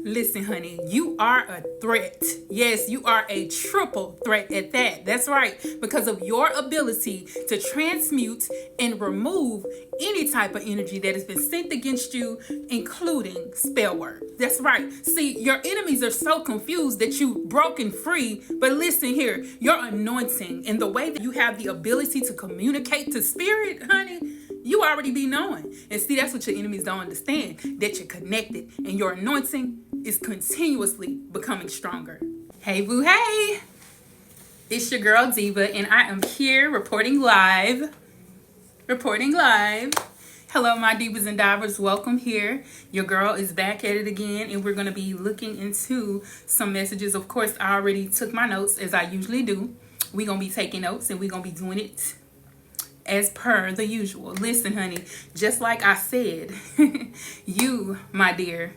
Listen, honey, you are a threat. Yes, you are a triple threat at that. That's right. Because of your ability to transmute and remove any type of energy that has been sent against you, including spell work. That's right. See, your enemies are so confused that you've broken free. But listen here, your anointing and the way that you have the ability to communicate to spirit, honey, you already be knowing. And see, that's what your enemies don't understand, that you're connected and your anointing is continuously becoming stronger. Hey, boo, hey. It's your girl, Diva, and I am here reporting live. Hello, my divas and divers. Welcome here. Your girl is back at it again, and we're going to be looking into some messages. Of course, I already took my notes, as I usually do. We're going to be taking notes, and we're going to be doing it as per the usual. Listen, honey, just like I said, you, my dear,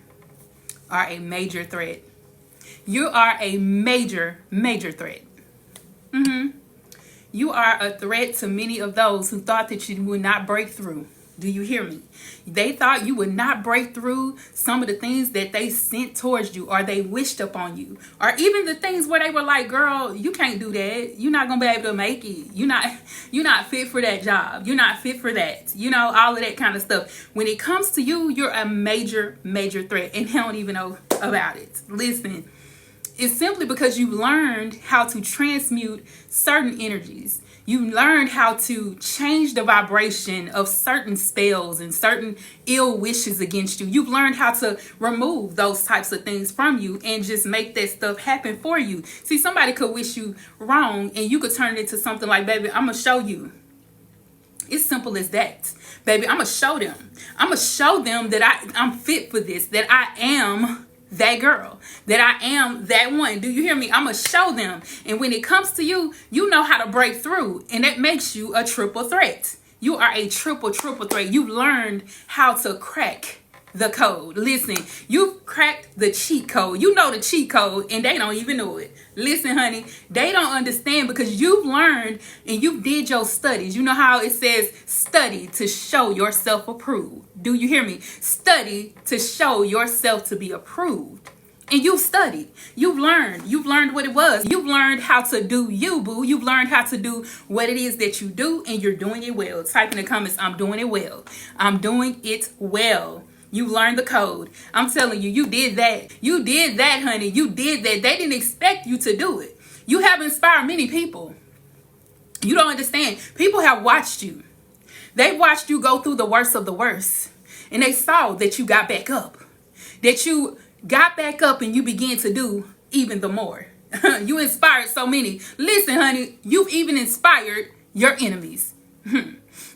are a major threat. You are a major threat. You are a threat to many of those who thought that you would not break through. Do you hear me? They thought you would not break through some of the things that they sent towards you, or they wished upon you, or even the things where they were like, girl, you can't do that. You're not going to be able to make it. You're not fit for that job. You're not fit for that. You know, all of that kind of stuff. When it comes to you, you're a major threat, and they don't even know about it. Listen, it's simply because you learned how to transmute certain energies. You learned how to change the vibration of certain spells and certain ill wishes against you. You've learned how to remove those types of things from you and just make that stuff happen for you. See, somebody could wish you wrong and you could turn it into something like, baby, I'm going to show you. It's simple as that. Baby, I'm going to show them. I'm going to show them that I'm fit for this, that I am that girl, that I am that one. Do you hear me? I'm gonna show them. And when it comes to you, you know how to break through, and that makes you a triple threat. You are a triple threat. You've learned how to crack the code. Listen, you've cracked the cheat code. You know the cheat code, and they don't even know it. Listen, honey, they don't understand because you've learned and you did your studies. You know how it says study to show yourself approved. Do you hear me? Study to show yourself to be approved. And you've studied. You've learned what it was. You've learned how to do you, boo. You've learned how to do what it is that you do, and you're doing it well. Type in the comments, I'm doing it well. I'm doing it well. You learned the code. I'm telling you, you did that. You did that, honey. You did that. They didn't expect you to do it. You have inspired many people. You don't understand. People have watched you. They watched you go through the worst of the worst. And they saw that you got back up. That you got back up and you began to do even the more. You inspired so many. Listen, honey, you've even inspired your enemies.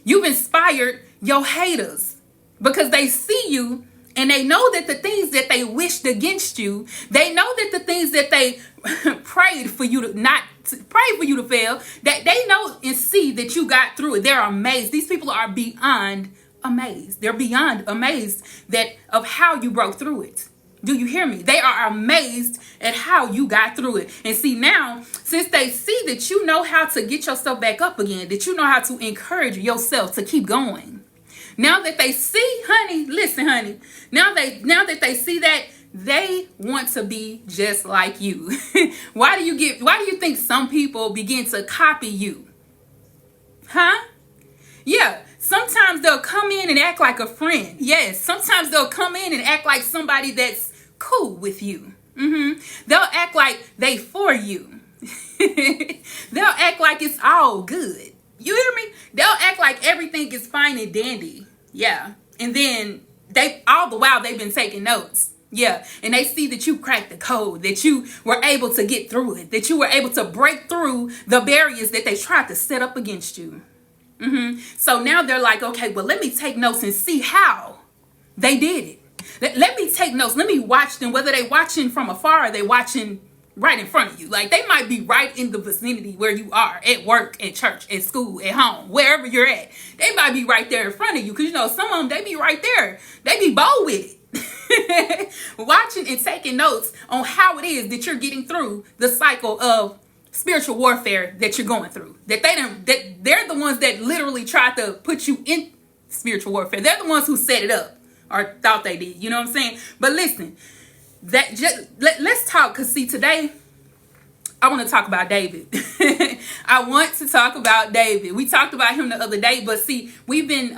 You've inspired your haters. Because they see you and they know that the things that they wished against you, they know that the things that they prayed for you to fail, that they know and see that you got through it. They're amazed. These people are beyond amazed. They're beyond amazed of how you broke through it. Do you hear me? They are amazed at how you got through it. And see, now, since they see that you know how to get yourself back up again, that you know how to encourage yourself to keep going. Now that they see, honey, listen, honey, now that they see that, they want to be just like you. Why do you think some people begin to copy you? Huh? Yeah, sometimes they'll come in and act like a friend. Yes, sometimes they'll come in and act like somebody that's cool with you. They'll act like they for you. They'll act like it's all good. You hear me? They'll act like everything is fine and dandy. Yeah. And then all the while they've been taking notes. Yeah. And they see that you cracked the code, that you were able to get through it, that you were able to break through the barriers that they tried to set up against you. So now they're like, okay, well, let me take notes and see how they did it. Let me take notes. Let me watch them, whether they watching from afar or they watching right in front of you. Like, they might be right in the vicinity where you are, at work, at church, at school, at home, wherever you're at. They might be right there in front of you, because, you know, some of them, they be right there. They be bold with it. Watching and taking notes on how it is that you're getting through the cycle of spiritual warfare that you're going through. That they're the ones that literally tried to put you in spiritual warfare. They're the ones who set it up, or thought they did. You know what I'm saying? But listen, that just let's talk, because see, today I want to talk about David. I want to talk about David. We talked about him the other day, but see, we've been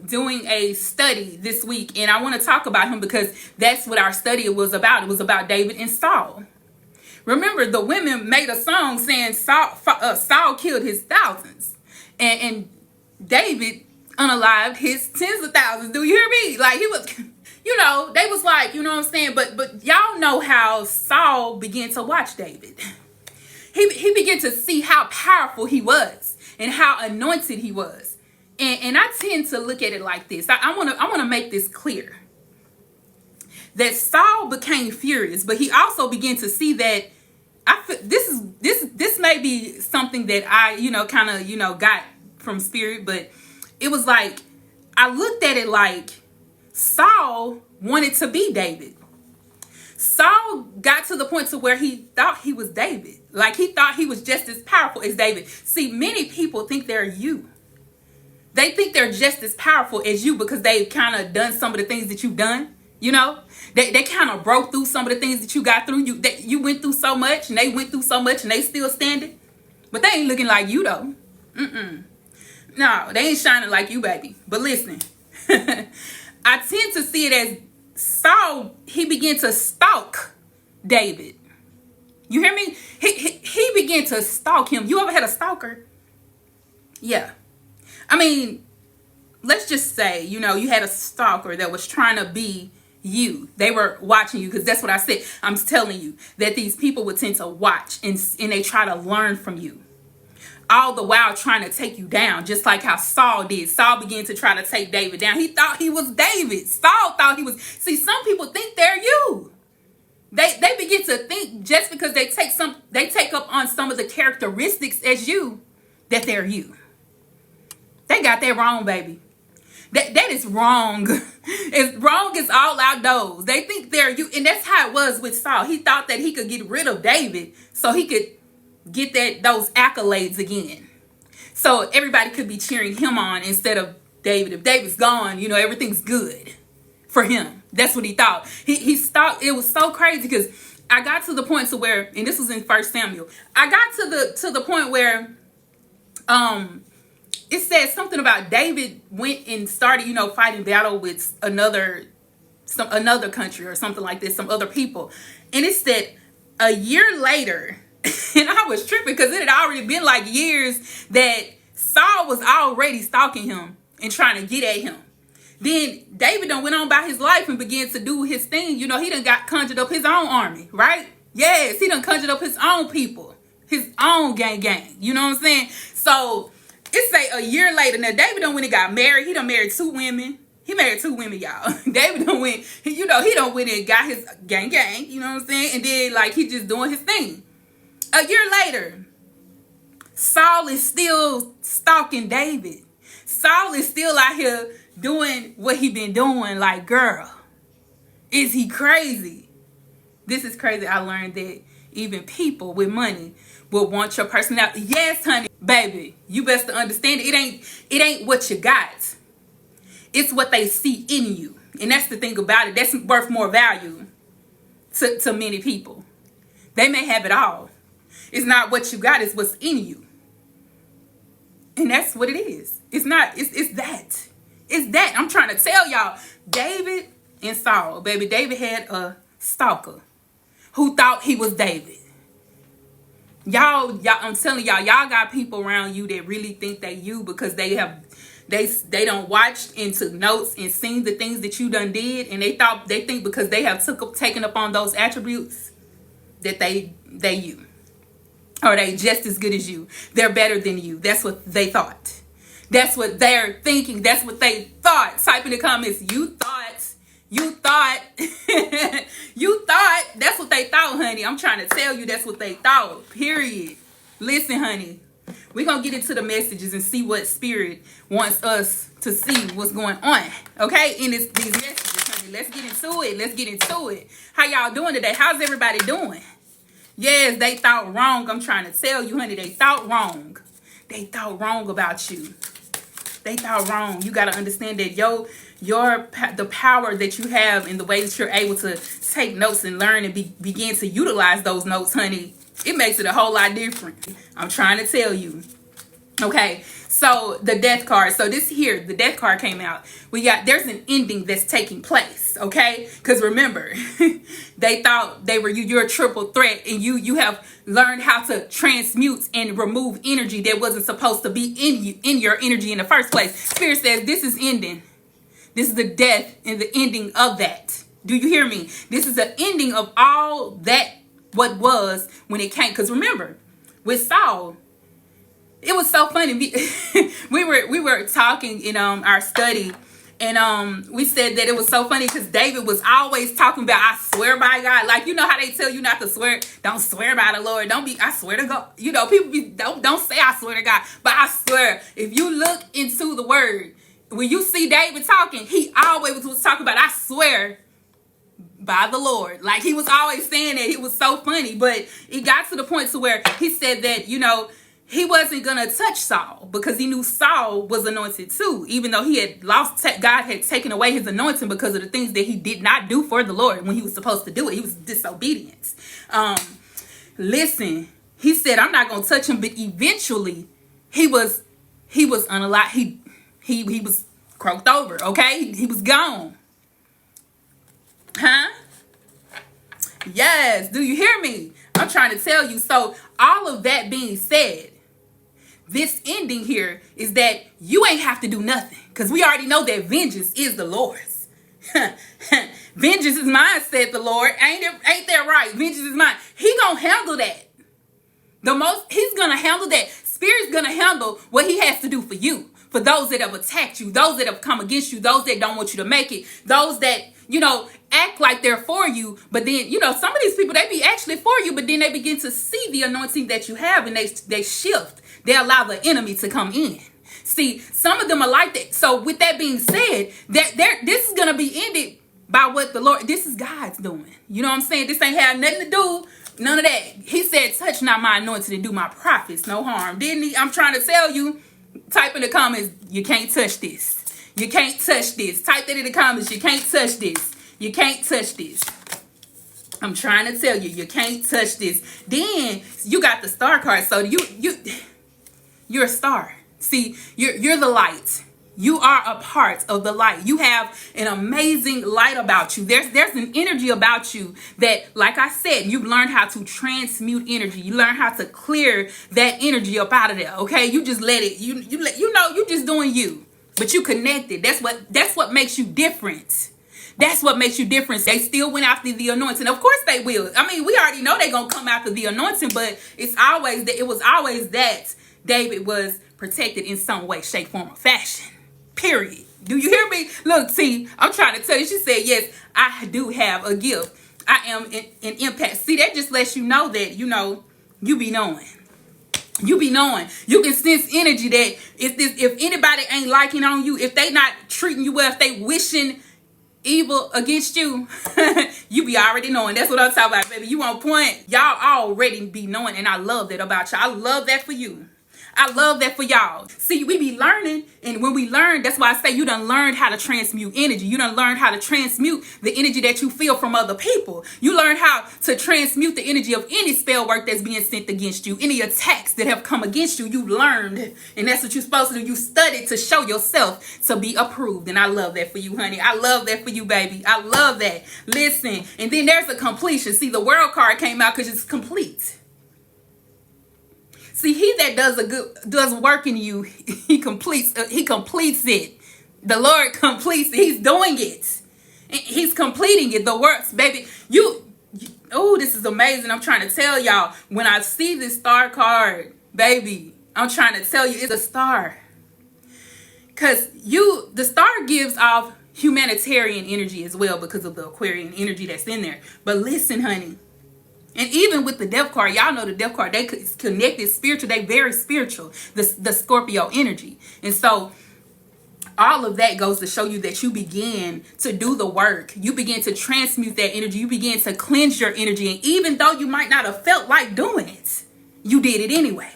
doing a study this week, and I want to talk about him because that's what our study was about. It was about David and Saul. Remember, the women made a song saying Saul killed his thousands, and David unalived his tens of thousands. Do you hear me? Like, he was, you know, they was like, you know what I'm saying? But y'all know how Saul began to watch David. He began to see how powerful he was and how anointed he was. And I tend to look at it like this. I want to make this clear. That Saul became furious, but he also began to see that this may be something that I, kind of, got from spirit, but it was like, I looked at it like Saul wanted to be David. Saul got to the point to where he thought he was David. Like, he thought he was just as powerful as David. See, many people think they're you. They think they're just as powerful as you because they've kind of done some of the things that you've done. You know, they kind of broke through some of the things that you got through. You went through so much, and they went through so much, and they still standing. But they ain't looking like you, though. No, they ain't shining like you, baby. But listen, I tend to see it as Saul, he began to stalk David. You hear me? He began to stalk him. You ever had a stalker? Yeah. I mean, let's just say, you had a stalker that was trying to be you. They were watching you, because that's what I said. I'm telling you that these people would tend to watch and they try to learn from you. All the while trying to take you down, just like how Saul did. Saul began to try to take David down. He thought he was David. Saul thought he was. See, some people think they're you. They begin to think just because they take up on some of the characteristics as you, that they're you. They got that wrong, baby. That is wrong. It's wrong as all outdoors. They think they're you. And that's how it was with Saul. He thought that he could get rid of David so he could get those accolades again. So everybody could be cheering him on instead of David. If David's gone, everything's good for him. That's what he thought. He thought it was so crazy, because I got to the point to where, and this was in 1 Samuel, I got to the point where it said something about David went and started, fighting battle with another country or something like this, some other people. And it said a year later, and I was tripping because it had already been like years that Saul was already stalking him and trying to get at him. Then David done went on about his life and began to do his thing. He done got conjured up his own army, right? Yes, he done conjured up his own people, his own gang. You know what I'm saying? So it say a year later. Now David done when he got married, he done married 2 women. He married 2 women, y'all. David done went, he done went and got his gang. You know what I'm saying? And then like he just doing his thing. A year later, Saul is still stalking David. Saul is still out here doing what he been doing. Like, girl, is he crazy? This is crazy. I learned that even people with money will want your personality. Yes, honey, baby, you best to understand it ain't what you got. It's what they see in you. And that's the thing about it. That's worth more value to many people. They may have it all. It's not what you got, it's what's in you. And that's what it is. It's not, it's that. It's that. I'm trying to tell y'all, David and Saul, baby, David had a stalker who thought he was David. Y'all, I'm telling y'all got people around you that really think they you because they don't watch and took notes and seen the things that you done did, and they think because they have taken up on those attributes that they you. Or they just as good as you. They're better than you. That's what they thought. That's what they're thinking. That's what they thought. Type in the comments, you thought. You thought. That's what they thought, honey. I'm trying to tell you that's what they thought. Period. Listen, honey. We're going to get into the messages and see what Spirit wants us to see what's going on. Okay? In these messages, honey. Let's get into it. How y'all doing today? How's everybody doing? Yes, they thought wrong. I'm trying to tell you, honey, they thought wrong. They thought wrong about you. They thought wrong. You got to understand that the power that you have and the way that you're able to take notes and learn and begin to utilize those notes, honey, it makes it a whole lot different. I'm trying to tell you. Okay, so the death card. So this here, the death card came out. There's an ending that's taking place, okay? Because remember, they thought you're a triple threat, and you have learned how to transmute and remove energy that wasn't supposed to be in your energy in the first place. Spirit says this is ending. This is the death and the ending of that. Do you hear me? This is the ending of all that what was when it came. Because remember, with Saul, it was so funny. We were talking in our study, and we said that it was so funny because David was always talking about, I swear by God. Like, you know how they tell you not to swear? Don't swear by the Lord. I swear to God. You know, people don't say I swear to God, but I swear. If you look into the word, when you see David talking, he always was talking about, I swear by the Lord. Like, he was always saying that. It was so funny, but it got to the point to where he said that, he wasn't going to touch Saul because he knew Saul was anointed too. Even though he had lost, God had taken away his anointing because of the things that he did not do for the Lord when he was supposed to do it. He was disobedient. Listen, he said, I'm not going to touch him. But eventually he was unalive. He was croaked over. Okay. He was gone. Huh? Yes. Do you hear me? I'm trying to tell you. So all of that being said, this ending here is that you ain't have to do nothing, because we already know that vengeance is the Lord's. Vengeance is mine, said the Lord. Ain't that right? Vengeance is mine. He gonna handle that. He's gonna handle that. Spirit's gonna handle what he has to do for you, for those that have attacked you, those that have come against you, those that don't want you to make it, those that act like they're for you, but then some of these people, they be actually for you, but then they begin to see the anointing that you have, and they shift. They allow the enemy to come in. See, some of them are like that. So with that being said, this is going to be ended by what the Lord, this is God's doing. You know what I'm saying? This ain't had nothing to do, none of that. He said, touch not my anointing and do my prophets no harm. Didn't he? I'm trying to tell you, type in the comments, you can't touch this. You can't touch this. Type that in the comments, you can't touch this. You can't touch this. I'm trying to tell you, you can't touch this. Then you got the star card. So you're a star. See, you're the light. You are a part of the light. You have an amazing light about you. There's an energy about you that, like I said, you've learned how to transmute energy. You learn how to clear that energy up out of there. Okay, you just let it. You just doing you, but you connected. That's what makes you different. That's what makes you different. They still went after the anointing. Of course they will. I mean, we already know they're gonna come after the anointing, but it was always that David was protected in some way, shape, form, or fashion. Period. Do you hear me? Look, see, I'm trying to tell you. She said, yes, I do have a gift. I am an impact. See, that just lets you know that, you be knowing. You be knowing. You can sense energy that if anybody ain't liking on you, if they not treating you well, if they wishing evil against you, you be already knowing. That's what I'm talking about, baby. You on point. Y'all already be knowing, and I love that about y'all. I love that for you. I love that for y'all. See, we be learning, and when we learn, that's why I say you done learned how to transmute energy. You done learned how to transmute the energy that you feel from other people. You learn how to transmute the energy of any spell work that's being sent against you, any attacks that have come against you. You learned, and that's what you're supposed to do. You studied to show yourself to be approved, and I love that for you, honey. I love that for you, baby. I love that. Listen, and then there's a completion. See, the world card came out because it's complete. See, he that does work in you, he completes it. The Lord completes it. He's doing it. He's completing it. The works, baby. Oh, this is amazing. I'm trying to tell y'all, when I see this star card, baby, I'm trying to tell you, it's a star. Because the star gives off humanitarian energy as well because of the Aquarian energy that's in there. But listen, honey. And even with the death card, y'all know the death card, they connected spiritual. They very spiritual, the Scorpio energy. And so all of that goes to show you that you begin to do the work. You begin to transmute that energy. You begin to cleanse your energy. And even though you might not have felt like doing it, you did it anyway.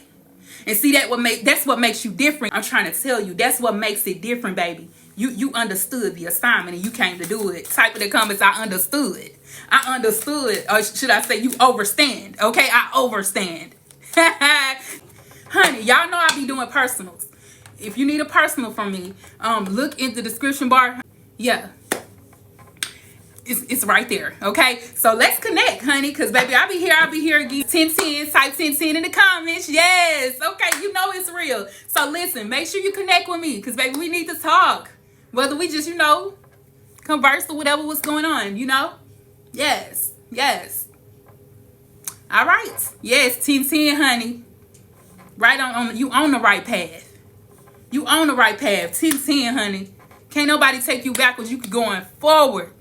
And see, that's what makes you different. I'm trying to tell you, that's what makes it different, baby. You understood the assignment and you came to do it. Type in the comments, I understood. I understood. Or should I say you overstand? Okay, I overstand. Honey, y'all know I be doing personals. If you need a personal from me, look in the description bar. Yeah. It's right there, okay? So let's connect, honey, because, baby, I'll be here again. 1010, type 1010 in the comments. Yes, okay, you know it's real. So listen, make sure you connect with me because, baby, we need to talk. Whether we just, converse or whatever was going on, Yes, yes. All right. Yes, 1010, honey. Right on you on the right path. You on the right path. 1010, honey. Can't nobody take you backwards. You keep going forward.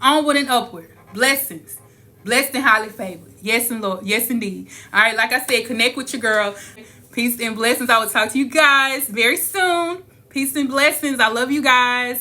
Onward and upward. Blessings. Blessed and highly favored. Yes, and Lord. Yes, indeed. All right, like I said, connect with your girl. Peace and blessings. I will talk to you guys very soon. Peace and blessings. I love you guys.